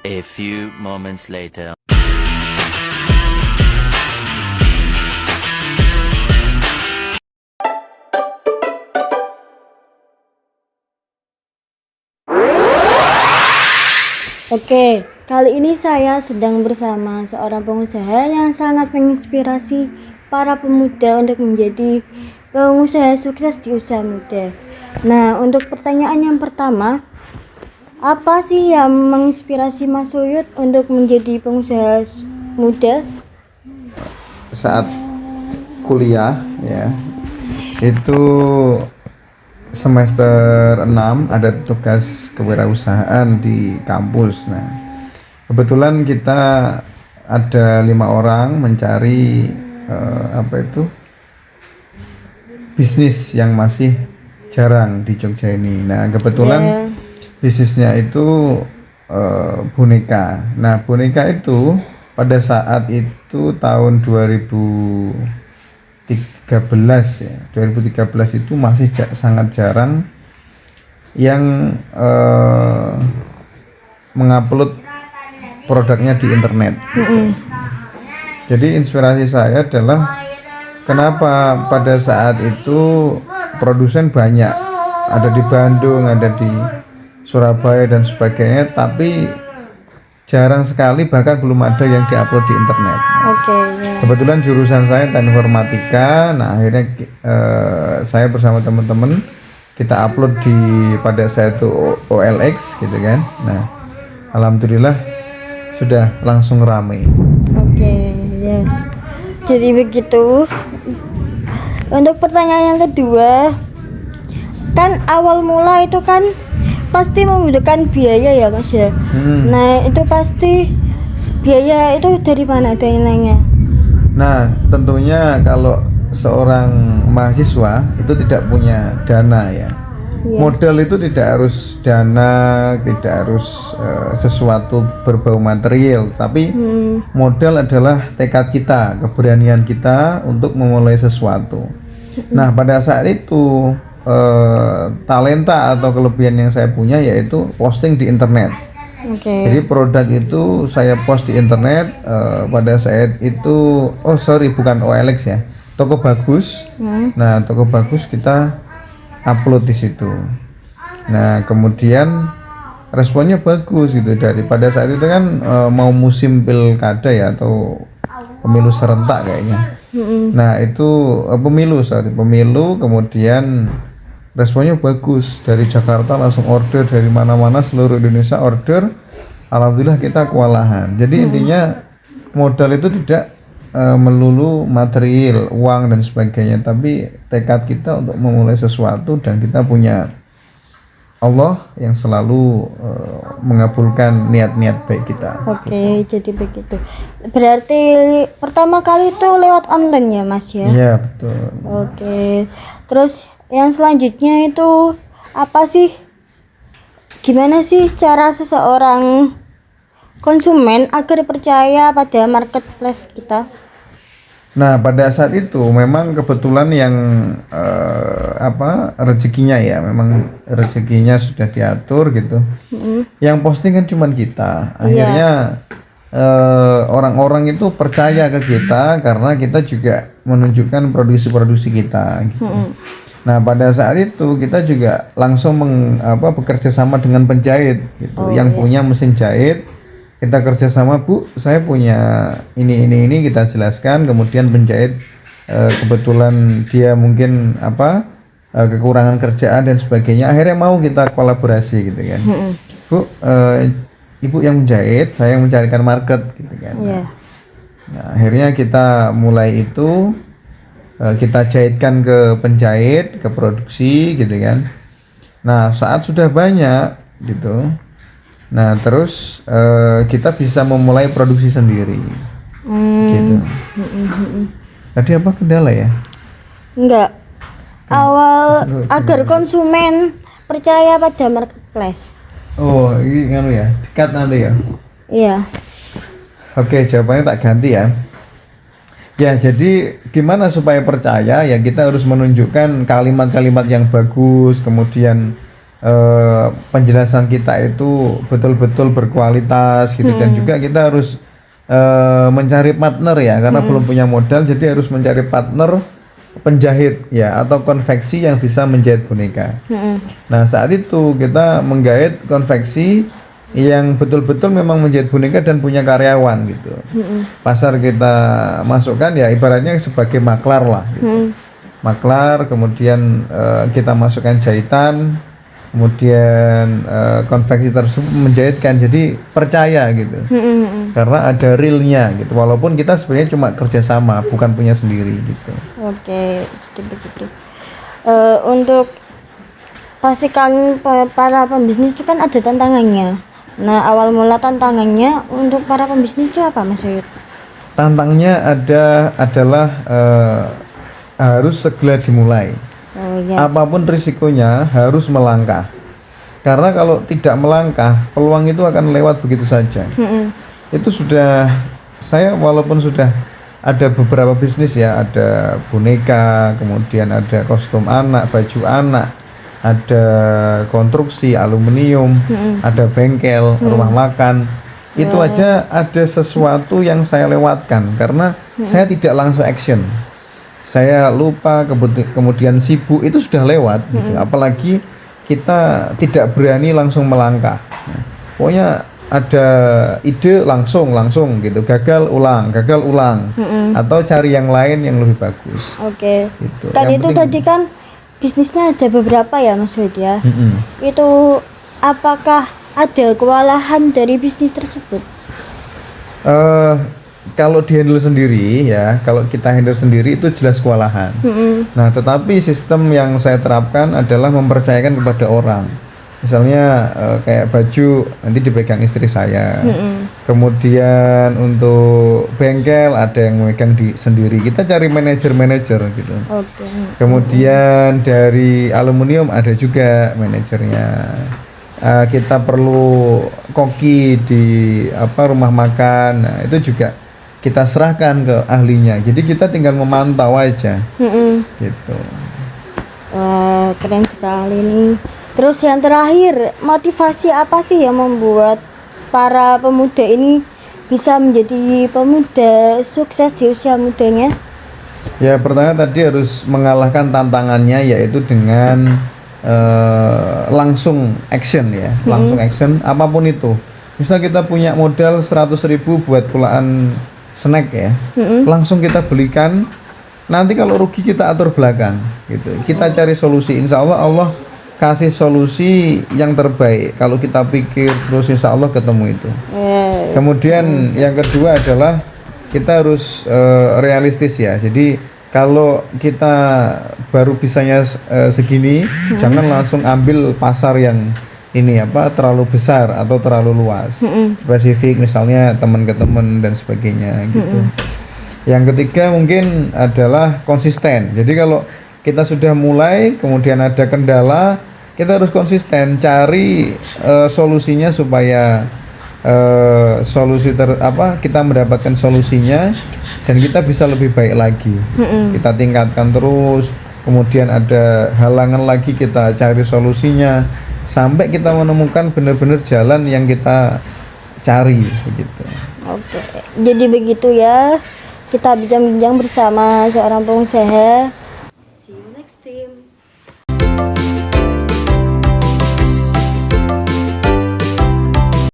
A few moments later. Oke, kali ini saya sedang bersama seorang pengusaha yang sangat menginspirasi para pemuda untuk menjadi pengusaha sukses di usia muda. Nah, untuk pertanyaan yang pertama, apa sih yang menginspirasi Mas Uyut untuk menjadi pengusaha muda? Saat kuliah ya, itu semester 6 ada tugas kewirausahaan di kampus. Nah, kebetulan kita ada 5 orang mencari bisnis yang masih jarang di Jogja ini. Nah, kebetulan bisnisnya itu boneka. Nah, boneka itu pada saat itu tahun 2013 ya. 2013 itu masih sangat jarang yang mengupload produknya di internet. Jadi inspirasi saya adalah kenapa pada saat itu produsen banyak, ada di Bandung, ada di Surabaya dan sebagainya, tapi jarang sekali, bahkan belum ada yang diupload di internet. Oke. Kebetulan jurusan saya teknik informatika. Nah, akhirnya saya bersama teman-teman kita upload pada saat itu OLX gitu kan. Nah, alhamdulillah sudah langsung ramai. Oke, ya. Jadi begitu. Untuk pertanyaan yang kedua, kan awal mula itu kan pasti membutuhkan biaya ya Mas ya. Nah, itu pasti biaya itu dari mana dananya? Nah, tentunya kalau seorang mahasiswa itu tidak punya dana ya. Modal itu tidak harus dana, tidak harus sesuatu berbau material, tapi modal adalah tekad kita, keberanian kita untuk memulai sesuatu. Nah, pada saat itu talenta atau kelebihan yang saya punya yaitu posting di internet. Jadi produk itu saya post di internet pada saat itu, bukan OLX ya, Toko Bagus. Nah, Toko Bagus kita upload di situ. Nah, kemudian responnya bagus gitu. Pada saat itu kan mau musim pilkada ya, atau pemilu serentak kayaknya. Nah, itu pemilu, kemudian responnya bagus, dari Jakarta langsung order, dari mana-mana seluruh Indonesia order. Alhamdulillah kita kewalahan. Jadi intinya modal itu tidak melulu material, uang dan sebagainya, tapi tekad kita untuk memulai sesuatu, dan kita punya Allah yang selalu mengabulkan niat-niat baik kita. Oke, jadi begitu. Berarti pertama kali itu lewat online ya Mas ya? Iya, betul. Oke. Terus yang selanjutnya itu apa sih? Gimana sih cara seseorang konsumen agar percaya pada marketplace kita? Nah, pada saat itu memang kebetulan yang rezekinya ya, memang rezekinya sudah diatur gitu. Yang posting kan cuman kita. Akhirnya orang-orang itu percaya ke kita karena kita juga menunjukkan produksi-produksi kita gitu. Nah, pada saat itu kita juga langsung bekerja sama dengan penjahit gitu, yang punya mesin jahit. Kita kerjasama, Bu, saya punya ini kita jelaskan, kemudian penjahit kebetulan dia mungkin kekurangan kerjaan dan sebagainya, akhirnya mau kita kolaborasi gitu kan. Bu, Ibu yang menjahit, saya yang mencarikan market gitu kan. Nah, akhirnya kita mulai itu, kita jahitkan ke penjahit, ke produksi gitu kan. Nah, saat sudah banyak gitu, nah terus kita bisa memulai produksi sendiri gitu. Tadi apa kendala ya? Enggak. Awal agar konsumen percaya pada marketplace. Oh, ini nganu ya, dekat nanti ya. Iya. Oke, jawabannya tak ganti ya. Ya, jadi gimana supaya percaya? Ya kita harus menunjukkan kalimat-kalimat yang bagus, kemudian penjelasan kita itu betul-betul berkualitas gitu, dan juga kita harus mencari partner ya, karena belum punya modal, jadi harus mencari partner penjahit ya atau konveksi yang bisa menjahit boneka. Nah saat itu kita menggait konveksi yang betul-betul memang menjahit boneka dan punya karyawan gitu. Pasar kita masukkan ya ibaratnya sebagai maklar lah gitu. Maklar, kemudian kita masukkan jahitan, kemudian konveksi tersebut menjahitkan, jadi percaya gitu. Karena ada realnya gitu, walaupun kita sebenarnya cuma kerjasama, bukan punya sendiri gitu. Oke, jadi begitu. Untuk pastikan para pembisnis itu kan ada tantangannya. Nah, awal mula tantangannya untuk para pembisnis itu apa, Mas Yud? Tantangannya adalah harus segera dimulai. Oh, ya. Apapun risikonya harus melangkah. Karena kalau tidak melangkah, peluang itu akan lewat begitu saja. Itu sudah, saya walaupun sudah ada beberapa bisnis ya, ada boneka, kemudian ada kostum anak, baju anak, ada konstruksi aluminium, ada bengkel, rumah makan. Itu aja ada sesuatu yang saya lewatkan karena saya tidak langsung action. Saya lupa, kemudian sibuk, itu sudah lewat gitu. Apalagi kita tidak berani langsung melangkah. Nah, pokoknya ada ide langsung gitu, gagal ulang, atau cari yang lain yang lebih bagus. Oke. Gitu. Tadi itu tadi kan bisnisnya ada beberapa ya, Mas Yud ya. Itu apakah ada kewalahan dari bisnis tersebut? Kalau dihandle sendiri ya, kalau kita handle sendiri itu jelas kewalahan. Nah, tetapi sistem yang saya terapkan adalah mempercayakan kepada orang. Misalnya kayak baju nanti dipegang istri saya. Kemudian untuk bengkel ada yang memegang sendiri. Kita cari manajer gitu. Kemudian dari aluminium ada juga manajernya. Kita perlu koki di rumah makan. Nah, itu juga kita serahkan ke ahlinya. Jadi kita tinggal memantau aja. Gitu. Wah, keren sekali nih. Terus yang terakhir, motivasi apa sih yang membuat para pemuda ini bisa menjadi pemuda sukses di usia mudanya? Ya, pertama tadi harus mengalahkan tantangannya, yaitu dengan langsung action ya. Langsung action apapun itu. Misal kita punya modal 100.000 buat pulaan snack ya, langsung kita belikan. Nanti kalau rugi kita atur belakang gitu. Kita cari solusi, insya Allah kasih solusi yang terbaik. Kalau kita pikir terus, insya Allah ketemu itu. Kemudian yang kedua adalah kita harus realistis ya. Jadi kalau kita baru bisanya segini, jangan langsung ambil pasar yang ini terlalu besar atau terlalu luas. Spesifik misalnya teman ke teman dan sebagainya gitu. Yang ketiga mungkin adalah konsisten. Jadi kalau kita sudah mulai kemudian ada kendala, kita harus konsisten cari solusinya supaya kita mendapatkan solusinya dan kita bisa lebih baik lagi. Kita tingkatkan terus, kemudian ada halangan lagi kita cari solusinya sampai kita menemukan benar-benar jalan yang kita cari begitu. Oke. Jadi begitu ya. Kita bincang-bincang bersama seorang pengusaha